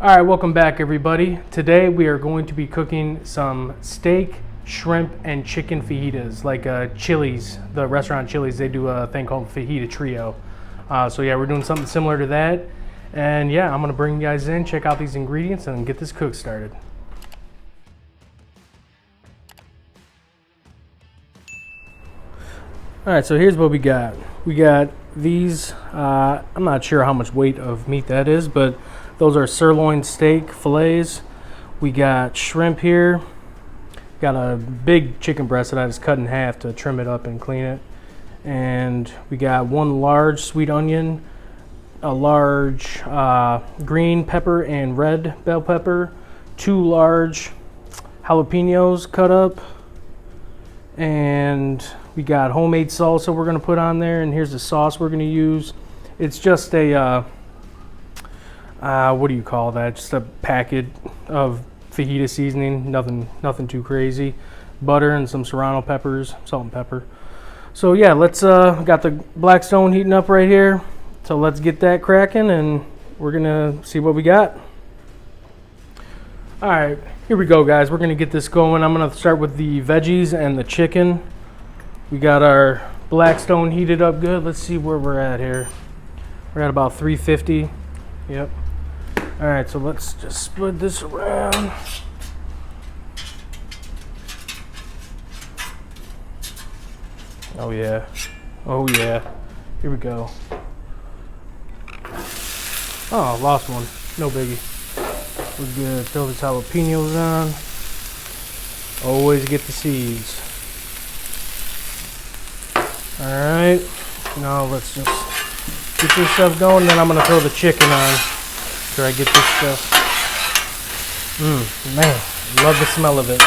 All right, welcome back everybody. Today we are going to be cooking some steak, shrimp, and chicken fajitas, like Chili's, the restaurant Chili's, they do a thing called fajita trio. So yeah, we're doing something similar to that. And yeah, I'm gonna bring you guys in, check out these ingredients, and get this cook started. All right, so here's what we got. We got these, I'm not sure how much weight of meat that is, but those are sirloin steak fillets. We got shrimp here. Got a big chicken breast that I just cut in half to trim it up and clean it. And we got one large sweet onion, a large green pepper and red bell pepper, two large jalapenos cut up, and we got homemade salsa we're gonna put on there, and here's the sauce we're gonna use. It's just a what do you call that? Just a packet of fajita seasoning, nothing too crazy. Butter and some serrano peppers, salt and pepper. So yeah, let's got the Blackstone heating up right here. So let's get that cracking and we're gonna see what we got. All right, here we go guys. We're gonna get this going. I'm gonna start with the veggies and the chicken. We got our Blackstone heated up good. Let's see where we're at here. We're at about 350. Yep. All right, so let's just spread this around. Oh yeah. Oh yeah. Here we go. Oh, lost one. No biggie. We're good. Throw the jalapenos on. Always get the seeds. All right. Now let's just get this stuff going. Then I'm gonna throw the chicken on. After I get this stuff. Man, love the smell of it.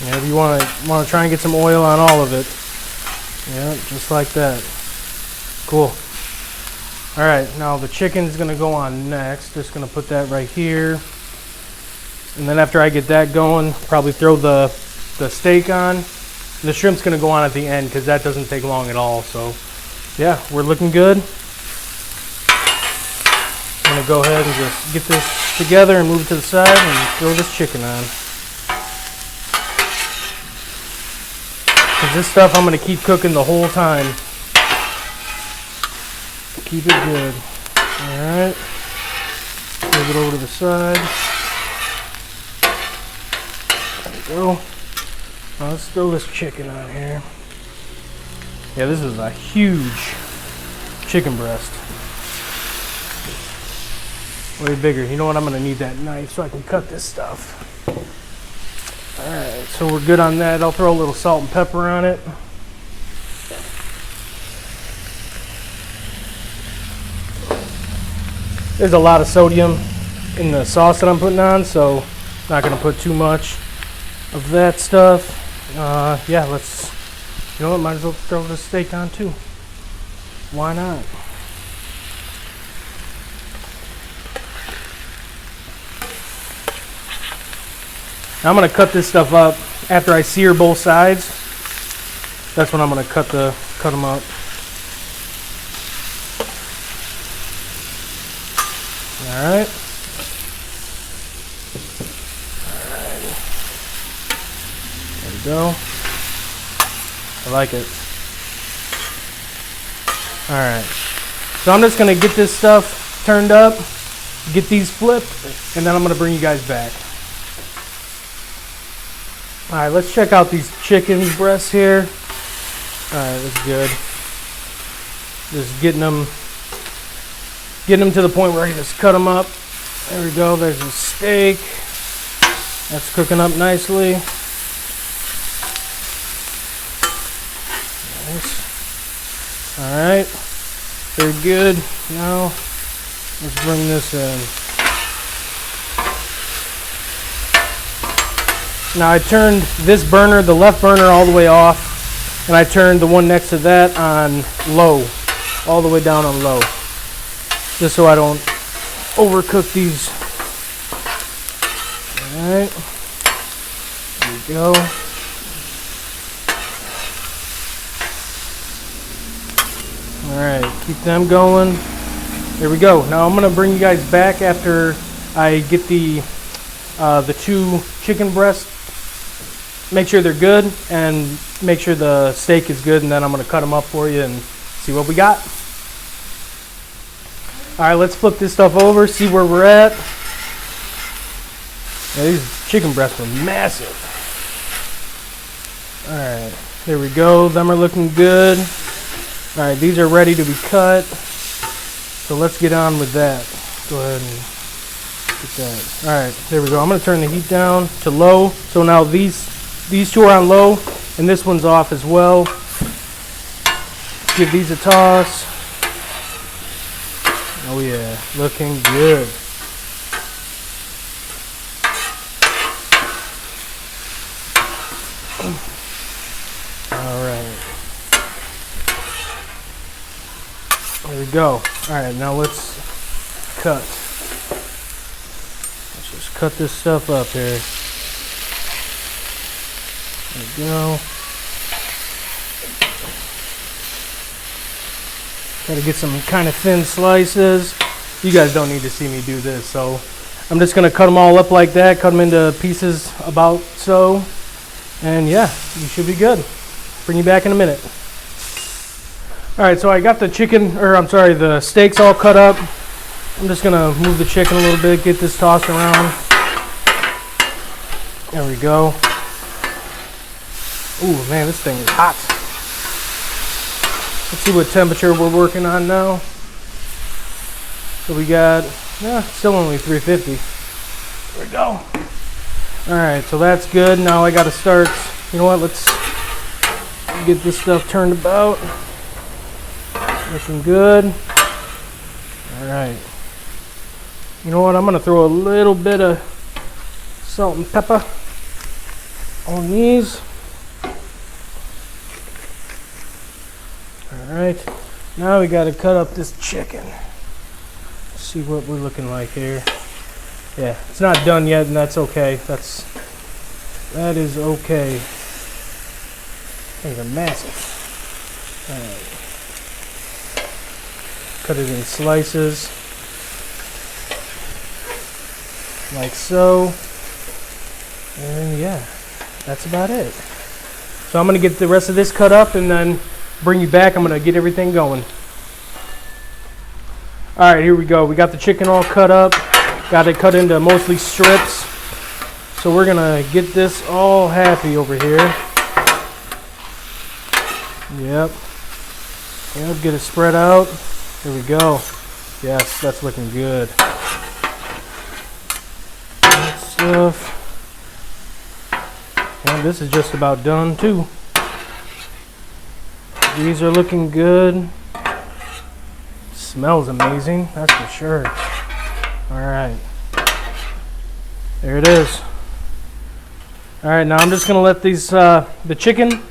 Yeah, if you want to try and get some oil on all of it. Yeah, just like that. Cool. All right, now the chicken's gonna go on next. Just gonna put that right here. And then after I get that going, probably throw the steak on. And the shrimp's gonna go on at the end because that doesn't take long at all. So yeah, we're looking good. I'm gonna go ahead and just get this together and move it to the side and throw this chicken on. Because this stuff I'm gonna keep cooking the whole time. Keep it good. All right, move it over to the side. Go. Now let's throw this chicken on here. Yeah, this is a huge chicken breast. Way bigger. You know what? I'm gonna need that knife so I can cut this stuff. Alright, so we're good on that. I'll throw a little salt and pepper on it. There's a lot of sodium in the sauce that I'm putting on, so I'm not gonna put too much of that stuff. Yeah, let's, you know what, might as well throw the steak on too. Why not? Now I'm gonna cut this stuff up after I sear both sides. That's when I'm gonna cut them up. All right. Go. I like it. All right. So I'm just gonna get this stuff turned up, get these flipped, and then I'm gonna bring you guys back. All right, let's check out these chicken breasts here. All right, that's good. Just getting them to the point where I can just cut them up. There we go. There's the steak. That's cooking up nicely. All right, very good. Now let's bring this in. Now I turned this burner, the left burner, all the way off, and I turned the one next to that on low, all the way down on low, just so I don't overcook these. All right, there we go. Alright, keep them going. There we go. Now I'm gonna bring you guys back after I get the 2 chicken breasts. Make sure they're good and make sure the steak is good, and then I'm gonna cut them up for you and see what we got. Alright, let's flip this stuff over, see where we're at. Yeah, these chicken breasts are massive. Alright, there we go. Them are looking good. Alright, these are ready to be cut. So let's get on with that. Go ahead and get that. Alright, there we go. I'm going to turn the heat down to low. So now these 2 are on low, and this one's off as well. Give these a toss. Oh yeah, looking good. Alright. There we go. Alright, now let's cut. Let's just cut this stuff up here. There we go. Gotta get some kind of thin slices. You guys don't need to see me do this, so I'm just gonna cut them all up like that, cut them into pieces about so, and yeah, you should be good. Bring you back in a minute. Alright, so I got the the steaks all cut up. I'm just gonna move the chicken a little bit, get this tossed around. There we go. Ooh, man, this thing is hot. Let's see what temperature we're working on now. So we got, still only 350. There we go. Alright, so that's good. Now I gotta start, you know what, let's get this stuff turned about. Looking good. Alright. You know what, I'm gonna throw a little bit of salt and pepper on these. Alright, now we gotta cut up this chicken. Let's see what we're looking like here. Yeah, it's not done yet, and that's okay. That is okay. Things are massive. Alright. Cut it in slices. Like so. And yeah, that's about it. So I'm gonna get the rest of this cut up and then bring you back. I'm gonna get everything going. Alright, here we go. We got the chicken all cut up. Got it cut into mostly strips. So we're gonna get this all happy over here. Yep, get it spread out. There we go. Yes, that's looking good. Good stuff. And this is just about done too. These are looking good. Smells amazing, that's for sure. Alright. There it is. Alright, now I'm just gonna let these the chicken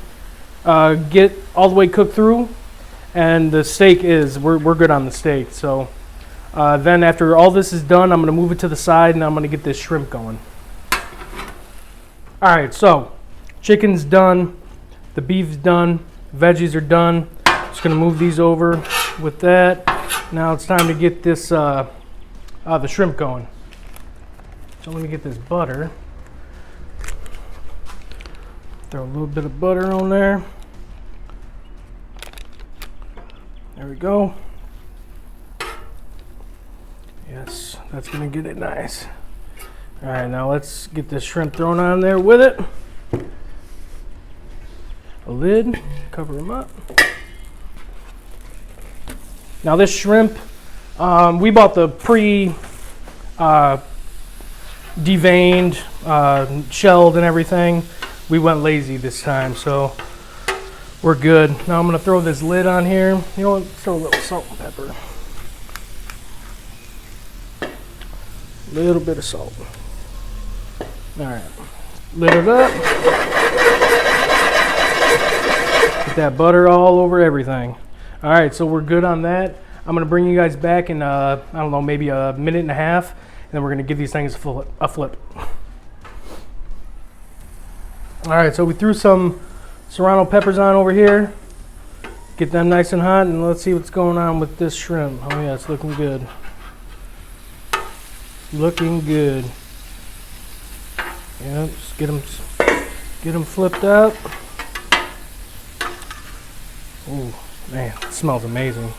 get all the way cooked through, and the steak we're good on the steak. So then after all this is done, I'm gonna move it to the side and I'm gonna get this shrimp going. Alright, so chicken's done, the beef's done, veggies are done. Just gonna move these over with that. Now it's time to get this the shrimp going. So let me get this butter. Throw a little bit of butter on there. There we go. Yes, that's gonna get it nice. All right, now let's get this shrimp thrown on there with it. A lid, cover them up. Now this shrimp, we bought the deveined, shelled and everything. We went lazy this time, so we're good. Now I'm gonna throw this lid on here. You know what, throw a little salt and pepper. A little bit of salt. All right, lid it up. Get that butter all over everything. All right, so we're good on that. I'm gonna bring you guys back in, I don't know, maybe a minute and a half, and then we're gonna give these things a flip. All right, so we threw some serrano peppers on over here. Get them nice and hot, and let's see what's going on with this shrimp. Oh yeah, it's looking good. Looking good. Yeah, just get them flipped up. Ooh, man, it smells amazing.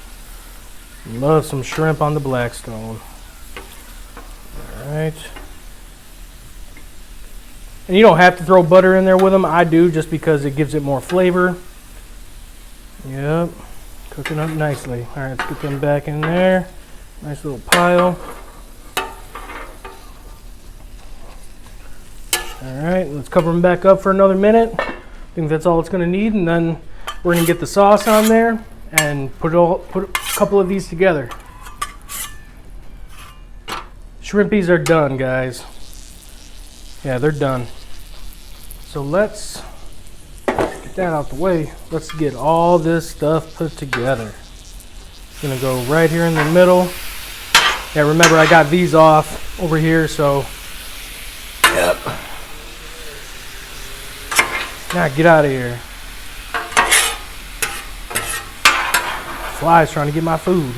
Love some shrimp on the Blackstone. All right. And you don't have to throw butter in there with them. I do just because it gives it more flavor. Yep, cooking up nicely. All right, let's get them back in there. Nice little pile. All right, let's cover them back up for another minute. I think that's all it's gonna need, and then we're gonna get the sauce on there and put a couple of these together. Shrimpies are done, guys. Yeah, they're done. So let's get that out the way. Let's get all this stuff put together. It's gonna go right here in the middle. Yeah, remember I got these off over here, so yep. Now get out of here. Flies trying to get my food.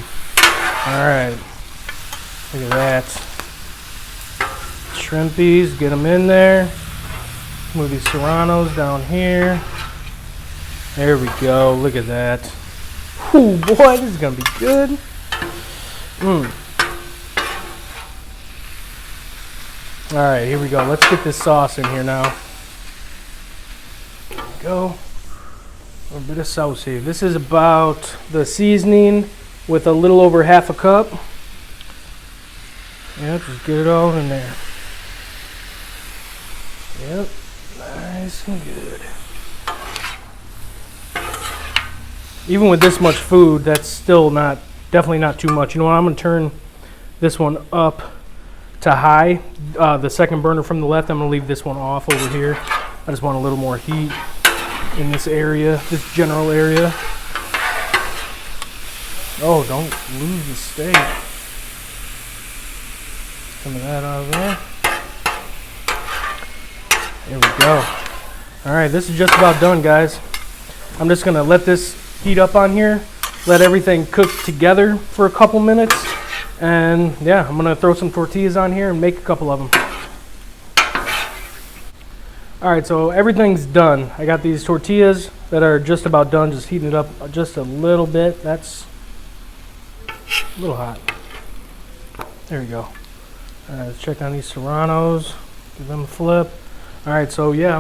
All right, look at that. Shrimpies, get them in there. Move these serranos down here. There we go. Look at that. Ooh, boy, this is gonna be good. All right, here we go. Let's get this sauce in here now. There we go. A little bit of sauce here. This is about the seasoning with a little over half a cup. Yep, just get it all in there. Yep, nice and good. Even with this much food, that's still definitely not too much. You know what, I'm gonna turn this one up to high. The second burner from the left, I'm gonna leave this one off over here. I just want a little more heat in this area, this general area. Oh, don't lose the steak. Some of that out of there. There we go. All right, this is just about done, guys. I'm just gonna let this heat up on here, let everything cook together for a couple minutes, and yeah, I'm gonna throw some tortillas on here and make a couple of them. All right, so everything's done. I got these tortillas that are just about done, just heating it up just a little bit. That's a little hot. There we go. All right, let's check on these serranos, give them a flip. All right, so yeah,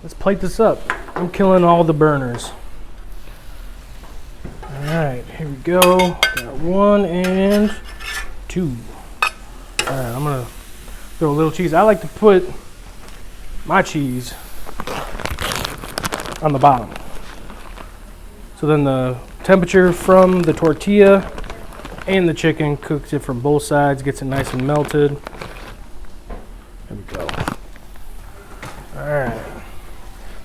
let's plate this up. I'm killing all the burners. All right, here we go. Got 1 and 2. All right, I'm gonna throw a little cheese. I like to put my cheese on the bottom. So then the temperature from the tortilla and the chicken cooks it from both sides, gets it nice and melted. There we go. All right,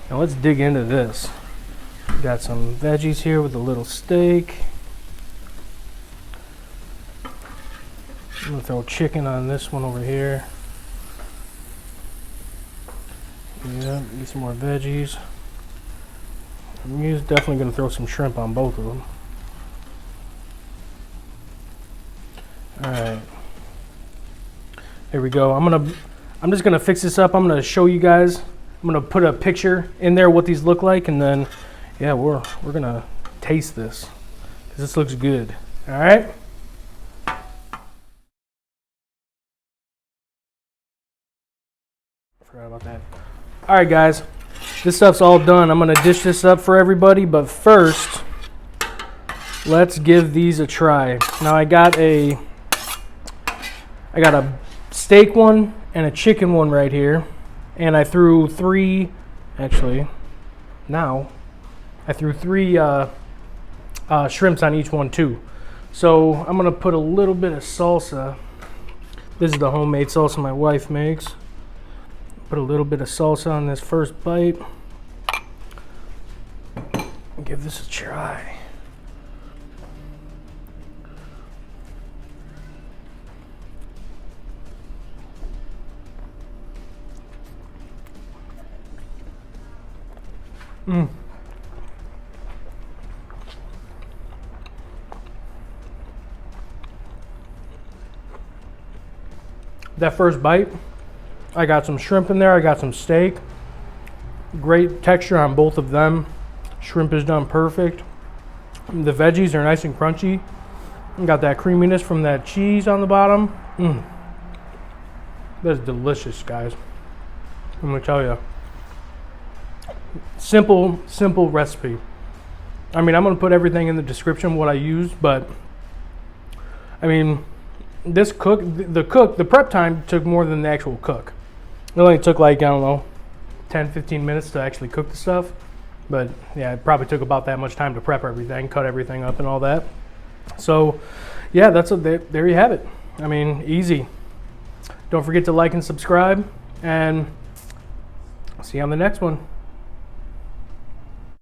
now let's dig into this. We got some veggies here with a little steak. I'm gonna throw chicken on this one over here. Yeah, get some more veggies. I'm definitely gonna throw some shrimp on both of them. All right, there we go. I'm just gonna fix this up. I'm gonna show you guys. I'm gonna put a picture in there what these look like, and then yeah, we're gonna taste this because this looks good. All right. Forgot about that. All right, guys, this stuff's all done. I'm gonna dish this up for everybody, but first, let's give these a try. Now I got a steak one and a chicken one right here, and I threw three shrimps on each one too. So I'm gonna put a little bit of salsa. This is the homemade salsa my wife makes. Put a little bit of salsa on this first bite. Give this a try. that first bite, I got some shrimp in there, I got some steak. Great texture on both of them. Shrimp is done perfect. The veggies are nice and crunchy. Got that creaminess from that cheese on the bottom. That's delicious, guys. I'm gonna tell you. Simple recipe. I mean, I'm gonna put everything in the description what I used, but I mean, the prep time took more than the actual cook. It only took like, I don't know, 10-15 minutes to actually cook the stuff. But yeah, it probably took about that much time to prep everything, cut everything up and all that. So yeah, there you have it. I mean, easy. Don't forget to like and subscribe, and see you on the next one.